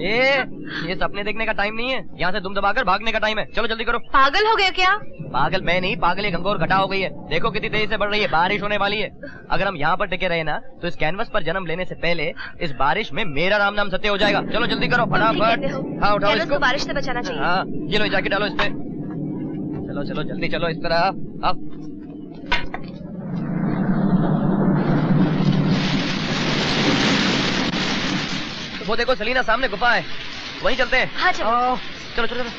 ये सपने देखने का टाइम नहीं है, यहाँ से दुम दबाकर भागने का टाइम है। चलो जल्दी करो। पागल हो गए क्या? पागल मैं नहीं, पागल ये गंगोर घटा हो गई है। देखो कितनी तेजी से बढ़ रही है, बारिश होने वाली है। अगर हम यहाँ पर टिके रहे ना तो इस कैनवस पर जन्म लेने से पहले इस बारिश में मेरा राम नाम सत्य हो जाएगा। चलो जल्दी करो फटाफट। हाँ उठाओ इसको। बारिश से बचाना चाहिए। हाँ ये लो जैकेट डालो इस पे। चलो चलो जल्दी चलो इस तरह। अब वो देखो सलीना सामने गुफा है, वहीं चलते हैं। हाँ चलो। चलो चलो चलो।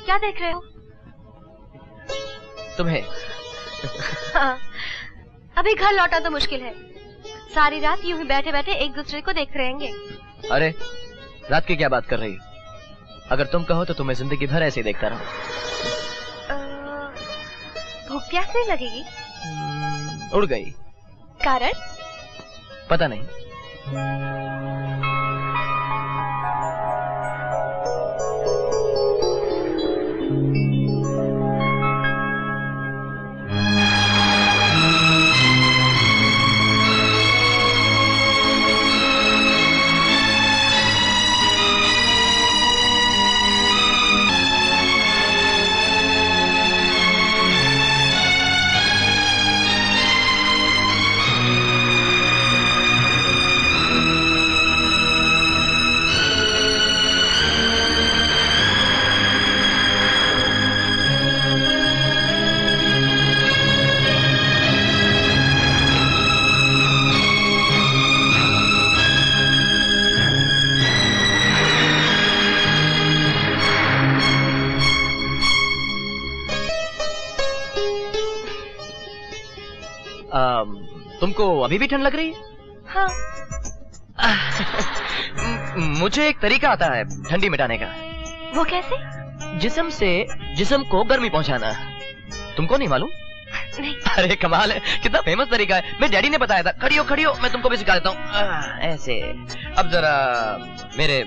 क्या देख रहे हो? तुम्हें। हाँ, अभी घर लौटा तो मुश्किल है, सारी रात यूं ही बैठे बैठे एक दूसरे को देख रहेंगे। अरे रात की क्या बात कर रही हो? अगर तुम कहो तो तुम्हें जिंदगी भर ऐसे ही देखता रहूं। भूख प्यास नहीं लगेगी? उड़ गई। कारण? पता नहीं। तुमको अभी भी ठंड लग रही है? हाँ। मुझे एक तरीका आता है ठंडी मिटाने का। वो कैसे? जिस्म से जिस्म को गर्मी पहुंचाना। तुमको नहीं मालूम? नहीं। अरे कमाल है, कितना फेमस तरीका है। मेरे डैडी ने बताया था। खड़ी हो मैं तुमको भी सिखा देता हूँ। ऐसे। अब जरा मेरे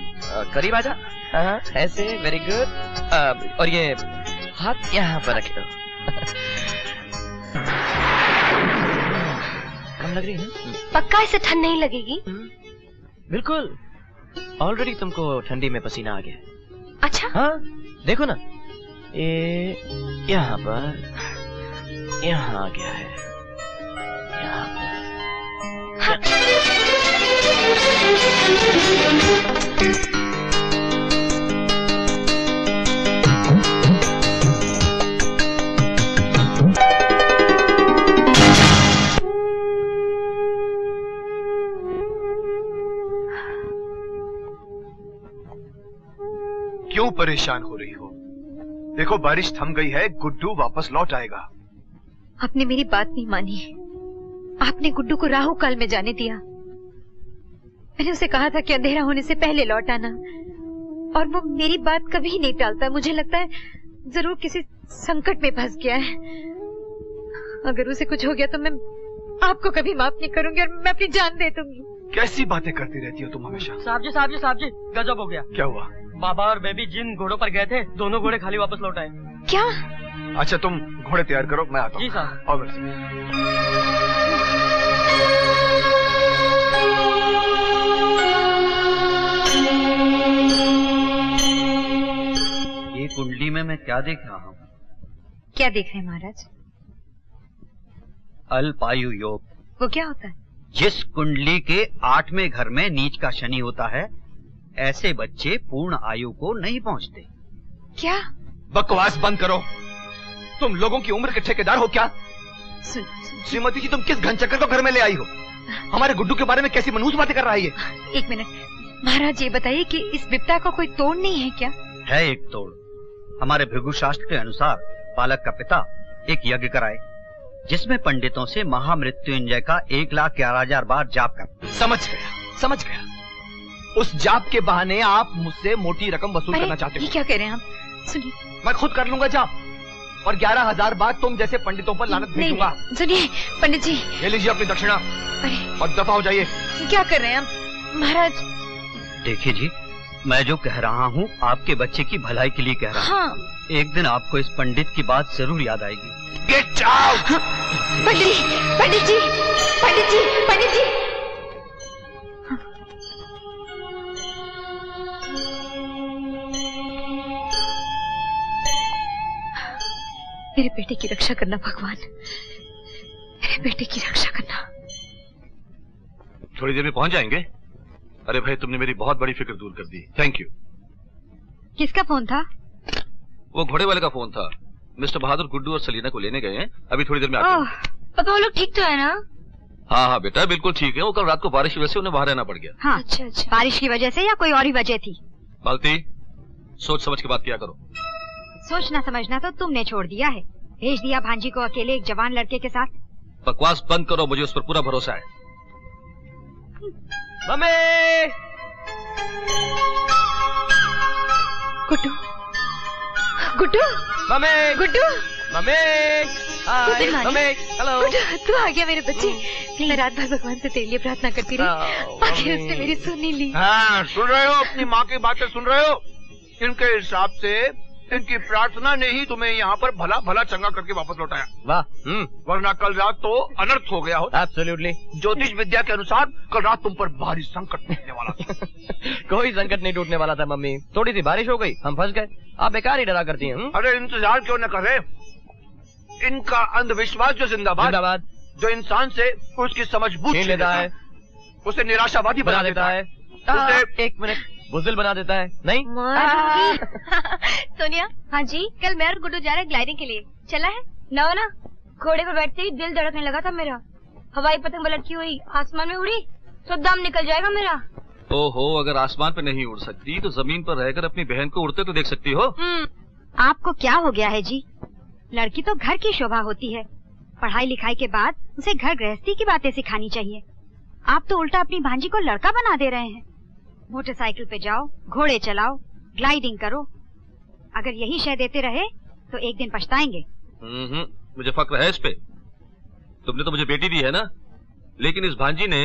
करीब आ जा। हाँ ऐसे, वेरी गुड। और ये हाथ यहाँ पर रखे दो। कम लग रही है? पक्का इसे ठंड नहीं लगेगी? बिल्कुल। ऑलरेडी तुमको ठंडी में पसीना आ गया। अच्छा? हाँ देखो ना, ये यहाँ पर यहाँ आ गया है। यहाँ पर। हाँ। क्यों परेशान हो रही हो? देखो बारिश थम गई है, गुड्डू वापस लौट आएगा। आपने मेरी बात नहीं मानी। आपने गुड्डू को राहु काल में जाने दिया। मैंने उसे कहा था कि अंधेरा होने से पहले लौट आना, और वो मेरी बात कभी नहीं टालता। मुझे लगता है जरूर किसी संकट में फंस गया है। अगर उसे कुछ हो गया तो मैं आपको कभी माफ नहीं करूंगी और मैं अपनी जान दे दूंगी। कैसी बातें करती रहती हो तुम हमेशा। साहब जी गजब हो गया। क्या हुआ? बाबा और बेबी जिन घोड़ों पर गए थे, दोनों घोड़े खाली वापस लौट आए। क्या? अच्छा तुम घोड़े तैयार करो, मैं आता हूँ। जी साहब। और वैसे ये कुंडली में मैं क्या देख रहा हूँ? क्या देख रहे हैं महाराज? अल्पायु योग। वो क्या होता है? जिस कुंडली के 8वें घर में नीच का शनि होता है, ऐसे बच्चे पूर्ण आयु को नहीं पहुंचते। क्या? बकवास बंद करो। तुम लोगों की उम्र के ठेकेदार हो क्या? सुन। श्रीमती जी, तुम किस घनचक्कर को घर में ले आई हो? हमारे गुड्डू के बारे में कैसी मनहूस बातें कर रहा है ये? एक मिनट महाराज, ये बताइए कि इस विपदा का कोई तोड़ नहीं है क्या? है एक तोड़। हमारे भृगु शास्त्र के अनुसार बालक का पिता एक यज्ञ कराए, जिसमें पंडितों से महामृत्युंजय का 1,11,000 बार जाप कर। समझ गया। उस जाप के बहाने आप मुझसे मोटी रकम वसूल करना चाहते हो। ये क्या कह रहे हैं आप? सुनिए, मैं खुद कर लूंगा जाप, और 11,000 बार तुम जैसे पंडितों पर लानत भेजूंगा। सुनिए पंडित जी। ये लीजिए अपनी दक्षिणा। अरे और दफा हो जाइए। क्या कर रहे हैं आप महाराज? देखिए जी, मैं जो कह रहा हूँ आपके बच्चे की भलाई के लिए कह रहा हूँ। हाँ एक दिन आपको इस पंडित की बात जरूर याद आएगी। Get out. पंडित जी, पंडित जी, पंडित जी, पंडित जी। मेरे बेटे की रक्षा करना भगवान, मेरे बेटे की रक्षा करना। थोड़ी देर में पहुंच जाएंगे। अरे भाई, तुमने मेरी बहुत बड़ी फिक्र दूर कर दी, थैंक यू। किसका फोन था? वो घोड़े वाले का फोन था। मिस्टर बहादुर गुड्डू और सलीना को लेने गए हैं, अभी थोड़ी देर में आते हैं। पापा वो लोग ठीक तो है ना? हाँ हाँ बेटा, बिल्कुल ठीक है। वो कल रात को बारिश की वजह से उन्हें बाहर रहना पड़ गया। हाँ, अच्छा अच्छा। बारिश की वजह से या कोई और ही वजह थी? बालती, सोच समझ के बात किया करो। सोचना समझना तो तुमने छोड़ दिया है। भेज दिया भांजी को अकेले एक जवान लड़के के साथ। बकवास बंद करो, मुझे उस पर पूरा भरोसा है। Mummy! Guddu, Guddu, mummy! Guddu, mummy! Hi, mummy! Hello! Guddu, तू आ गया मेरे बच्चे। मैं रात भर भगवान से तेरे लिए प्रार्थना करती रही, आखिर उसने मेरी सुन ही ली। हाँ, सुन रहे हो? अपनी माँ की बातें सुन रहे हो? इनके हिसाब से इनकी प्रार्थना ने ही तुम्हें यहाँ पर भला भला चंगा करके वापस लौटाया। वाह। वरना कल रात तो अनर्थ हो गया हो। एब्सोल्युटली। ज्योतिष विद्या के अनुसार कल रात तुम पर भारी संकट टूटने वाला था। कोई संकट नहीं टूटने वाला था मम्मी, थोड़ी सी बारिश हो गई, हम फंस गए। आप बेकार ही डरा करती हैं। अरे इंतजार क्यों न कर रहे? इनका अंधविश्वास जो जिंदाबाद, जो इंसान से उसकी समझ बूझ छीन लेता है, उसे निराशावादी बना देता है, उसे एक मिनट बुज़दिल बना देता है। नहीं सोनिया। हाँ जी। कल मैं और गुड्डू जा रहे हैं ग्लाइडिंग के लिए, चला है? ना ना, घोड़े पर बैठते ही दिल धड़कने लगा था मेरा। हवाई पतंग में लटकी हुई आसमान में उड़ी तो दम निकल जाएगा मेरा। ओहो, अगर आसमान पे नहीं उड़ सकती तो जमीन पर रहकर अपनी बहन को उड़ते तो देख सकती हो। आपको क्या हो गया है जी? लड़की तो घर की शोभा होती है। पढ़ाई लिखाई के बाद उसे घर गृहस्थी की बातें सिखानी चाहिए। आप तो उल्टा अपनी भांजी को लड़का बना दे रहे हैं। मोटरसाइकिल पे जाओ, घोड़े चलाओ, ग्लाइडिंग करो। अगर यही शय देते रहे तो एक दिन पछताएंगे। मुझे फक्र है इस पे। तुमने तो मुझे बेटी दी है ना, लेकिन इस भांजी ने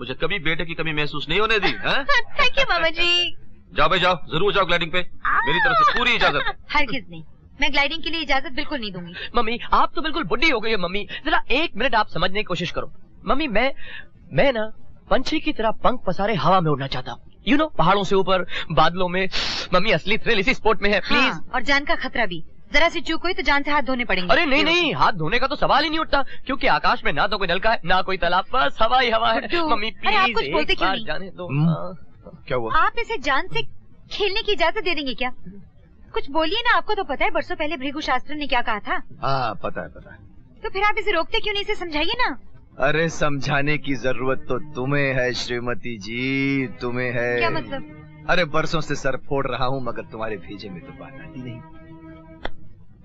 मुझे कभी बेटे की कमी महसूस नहीं होने दी। थैंक यू मामा जी। जाओ भाई जाओ, जरूर जाओ ग्लाइडिंग पे, मेरी तरफ से पूरी इजाजत। हरगिज नहीं, मैं ग्लाइडिंग के लिए इजाजत बिल्कुल नहीं दूंगी। मम्मी, आप तो बिल्कुल बुढ़ी हो गई है मम्मी, जरा एक मिनट आप समझने की कोशिश करो। मम्मी, मैं ना पंछी की तरह पंख पसारे हवा में उड़ना चाहता हूँ। यू नो, पहाड़ों से ऊपर, बादलों में। मम्मी, असली थ्रिल इसी स्पोर्ट में है, प्लीज। हाँ, और जान का खतरा भी। जरा सी चूक हुई तो जान से हाथ धोने पड़ेंगे। अरे नहीं नहीं, हाथ धोने का तो सवाल ही नहीं उठता, क्योंकि आकाश में ना तो कोई नलका है ना कोई तालाब, बस हवा ही हवा है। मम्मी अरे आप कुछ बोलते प्लीज क्यों एक बार नहीं? जाने दो। क्या हुआ? आप इसे जान से खेलने की इजाजत दे देंगे क्या? कुछ बोलिए ना, आपको तो पता है बरसों पहले भृगु शास्त्री ने क्या कहा था। हाँ, पता है। तो फिर आप इसे रोकते क्यों नहीं? इसे समझाइए ना। अरे समझाने की जरूरत तो तुम्हें है श्रीमती जी, तुम्हें है। क्या मतलब? अरे बरसों से सर फोड़ रहा हूँ, मगर तुम्हारे भेजे में तो बात आती नहीं।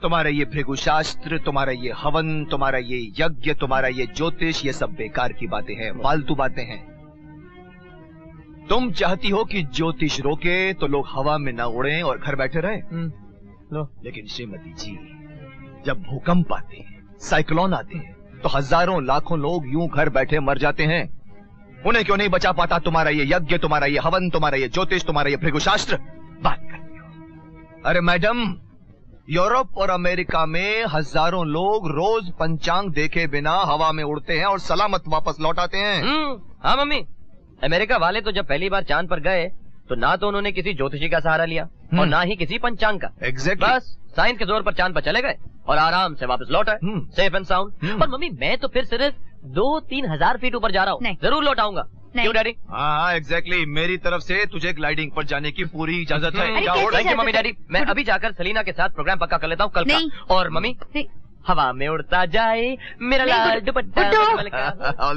तुम्हारा ये भृगु शास्त्र, तुम्हारा ये हवन, तुम्हारा ये यज्ञ, तुम्हारा ये ज्योतिष, ये सब बेकार की बातें हैं, फालतू बातें हैं। तुम चाहती हो कि ज्योतिष रोके तो लोग हवा में ना उड़ें और घर बैठे रहें। लेकिन श्रीमती जी, जब भूकंप आते हैं, साइक्लोन आते हैं, तो हजारों लाखों लोग यूं घर बैठे मर जाते हैं। उन्हें क्यों नहीं बचा पाता तुम्हारा ये यज्ञ, तुम्हारा ये हवन, तुम्हारा ये ज्योतिष, तुम्हारा ये भृगु शास्त्र? बात करती हो। अरे मैडम, यूरोप और अमेरिका में हजारों लोग रोज पंचांग देखे बिना हवा में उड़ते हैं और सलामत वापस लौट आते हैं। हाँ मम्मी, अमेरिका वाले तो जब पहली बार चांद पर गए तो ना तो उन्होंने किसी ज्योतिषी का सहारा लिया और ना ही किसी पंचांग का। एग्जैक्टली। बस साइंस के जोर पर चांद पर चले गए और आराम से वापस लौट आए, सेफ एंड साउंड। और मम्मी, मैं तो फिर सिर्फ 2-3 हजार फीट ऊपर जा रहा हूँ, जरूर लौट आऊंगा। क्यों डैडी? हाँ एग्जैक्टली, मेरी तरफ से तुझे ग्लाइडिंग पर जाने की पूरी इजाजत है। Thank you mummy daddy. मैं अभी जाकर सलीना के साथ प्रोग्राम पक्का कर लेता हूँ कल का। और मम्मी, हवा में उड़ता जाए मेरा लाल दुपट्टा।